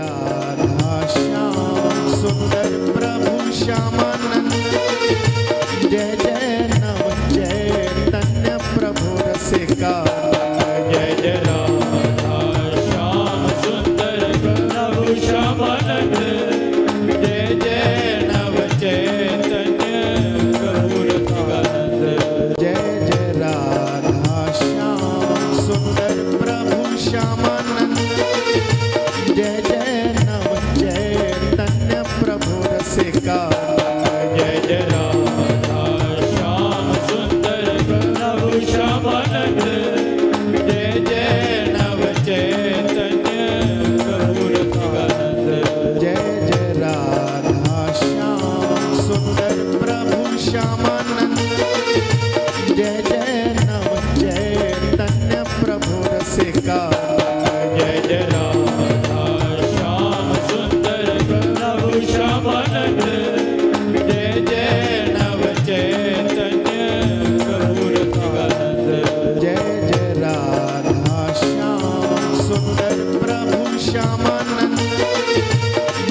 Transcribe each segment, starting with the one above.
राधा श्याम सुंदर प्रभु श्यामानंद। जय जय नव चैतन्य प्रभु रसिका। जय जय राधा श्याम सुंदर प्रभु श्यामानंद। जय जय नव चैतन्य प्रभु रसिकानंद। जय जय राधा श्याम सुंदर प्रभु श्यामानंद। जय जय नव चैतन्य प्रभु रसिका। जय जय राधा श्याम सुंदर प्रभु श्यामानंद। जय जय नव चैतन्य प्रभु रसिकानंद। जय जय राधा श्याम सुंदर प्रभु श्यामानंद। जय जय नव चैतन्य प्रभु रसिका। जय जय राधा श्याम सुंदर प्रभु श्यामानंद। जय जय नव चैतन्य प्रभु रसिकानंद। जय जय राधा श्याम सुंदर प्रभु श्यामानंद।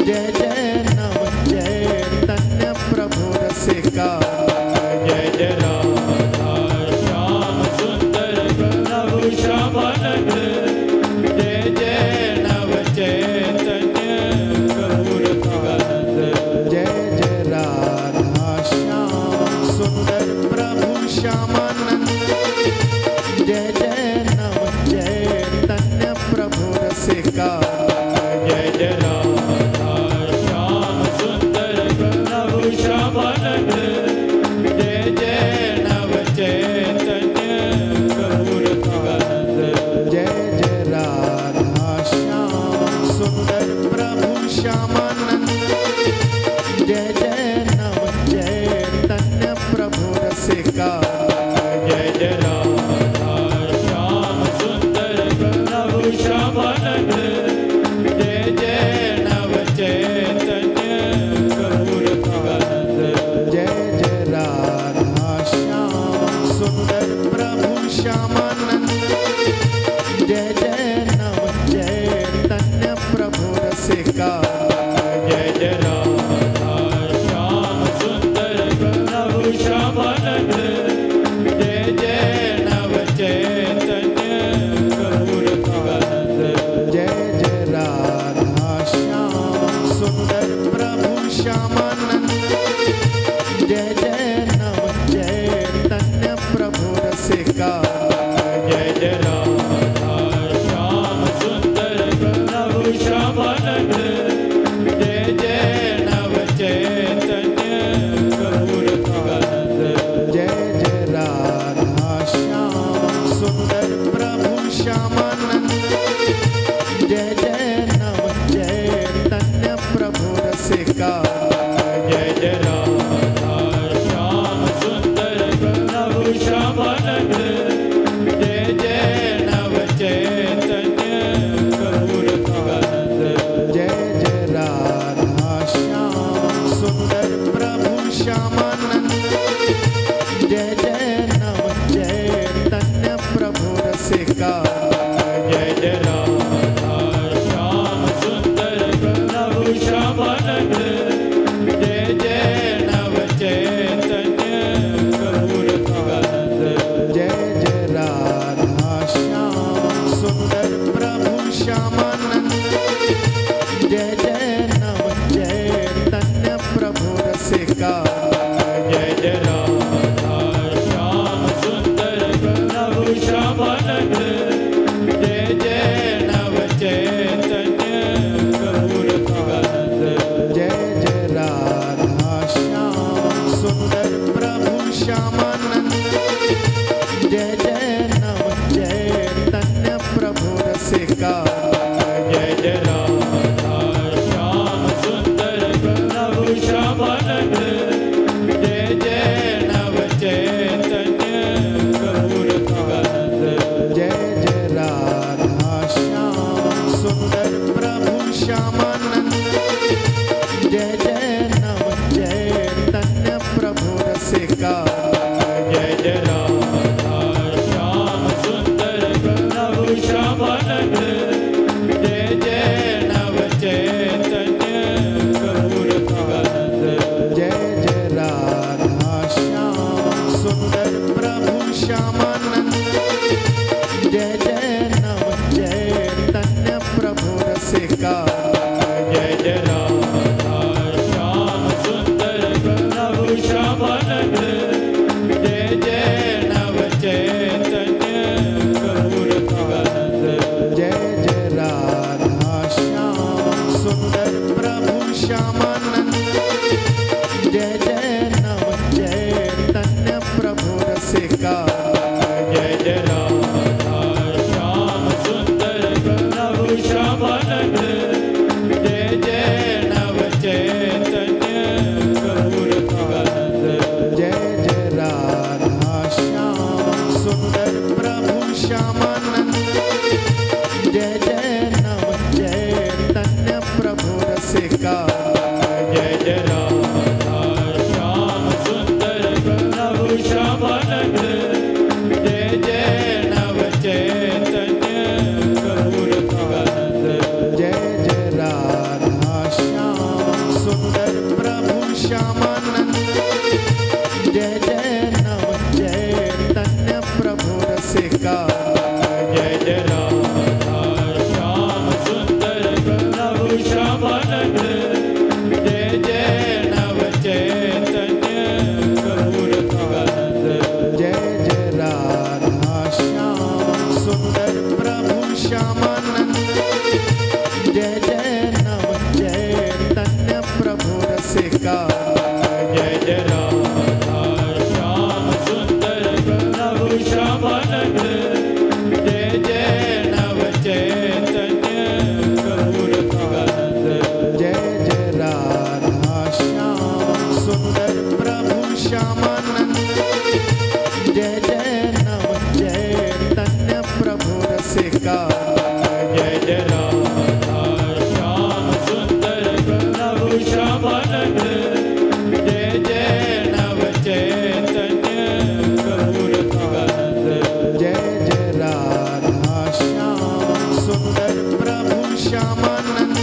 जय जय नव चैतन्य प्रभु रसिका। जय जय राधा श्याम सुंदर प्रभु श्यामानंद। जय जय नव चैतन्य प्रभु रसिकानंद। जय जय राधा श्याम सुंदर प्रभु श्यामानंद। जय जय नव चैतन्य प्रभु रसिका। जय जय राधा श्याम सुंदर प्रभु श्यामानंद। जय जय नव चैतन्य प्रभु रसिकानंद। जय जय राधा श्याम सुंदर प्रभु श्यामानंद। जय जय नव चैतन्य प्रभु रसिका। जय जय राधा श्याम सुंदर प्रभु श्यामानंद। जय जय नव चैतन्य प्रभु रसिकानंद। जय जय राधा श्याम सुंदर प्रभु श्यामानंद। जय जय नव चैतन्य प्रभु रसिका। जय जय राधा श्याम सुंदर प्रभु श्यामानंद। जय जय नव चैतन्य प्रभु रसिकानंद। जय जय राधा श्याम सुंदर प्रभु श्यामानंद। जय जय नव चैतन्य प्रभु रसिका। जय जय राधा श्याम सुंदर प्रभु श्यामानंद। जय जय नव चैतन्य प्रभु रसिकानंद। जय जय राधा श्याम सुंदर प्रभु श्यामानंद। जय जय नव चैतन्य प्रभु रसिका। जय जय राधा श्याम सुंदर प्रभु श्यामानंद। जय जय नव चैतन्य प्रभु रसिकानंद। जय जय राधा श्याम सुंदर प्रभु श्यामानंद। जय जय नव चैतन्य प्रभु रसिका। जय जय राधा श्याम सुंदर प्रभु श्यामानंद। जय जय नव चैतन्य प्रभु रसिकानंद। जय जय राधा श्याम सुंदर प्रभु श्यामानंद। जय जय नव चैतन्य प्रभु रसिका। जय जय राधा श्याम सुंदर प्रभु श्यामानंद। जय जय नव चैतन्य प्रभु रसिकानंद। जय जय राधा श्याम सुंदर प्रभु श्यामानंद। जय जय नव चैतन्य प्रभु रसिका। जय जय राधा श्याम सुंदर प्रभु श्यामानंद। जय जय नव चैतन्य प्रभु रसिकानंद। जय जय राधा श्याम सुंदर प्रभु श्यामानंद। जय जय नव चैतन्य प्रभु रसिका। जय जय राधा श्याम सुंदर प्रभु श्यामानंद। जय जय नव चैतन्य जय जय नव चैतन्य प्रभु रसिकानंद जय जय राधा श्याम सुंदर प्रभु श्यामानंद जय जय नव चैतन्य प्रभु रसिकानंद जय जय राधा श्याम सुंदर प्रभु श्यामानंद जय जय नव चैतन्य प्रभु रसिकानंद जय जय राधा श्याम सुंदर प्रभु श्यामानंद जय जय नव चैतन्य प्रभु रसिकानंद जय जय राधा श्याम सुंदर प्रभु श्यामानंद जय जय नव चैतन्य प्रभु रसिकानंद जय जय राधा श्याम सुंदर प्रभु श्यामानंद जय जय नव चैतन्य प्रभु रसिकानंद जय जय राधा श्याम सुंदर प्रभु श्यामानंद जय जय नव चैतन्य प्रभु रसिकानंद जय जय राधा श्याम सुंदर प्रभु श्यामानंद जय जय नव चैतन्य प्रभु रसिकानंद जय जय राधा श्याम सुंदर प्रभु श्यामानंद जय जय नव चैतन्य प्रभु रसिकानंद जय जय राधा श्याम सुंदर प्रभु श्यामानंद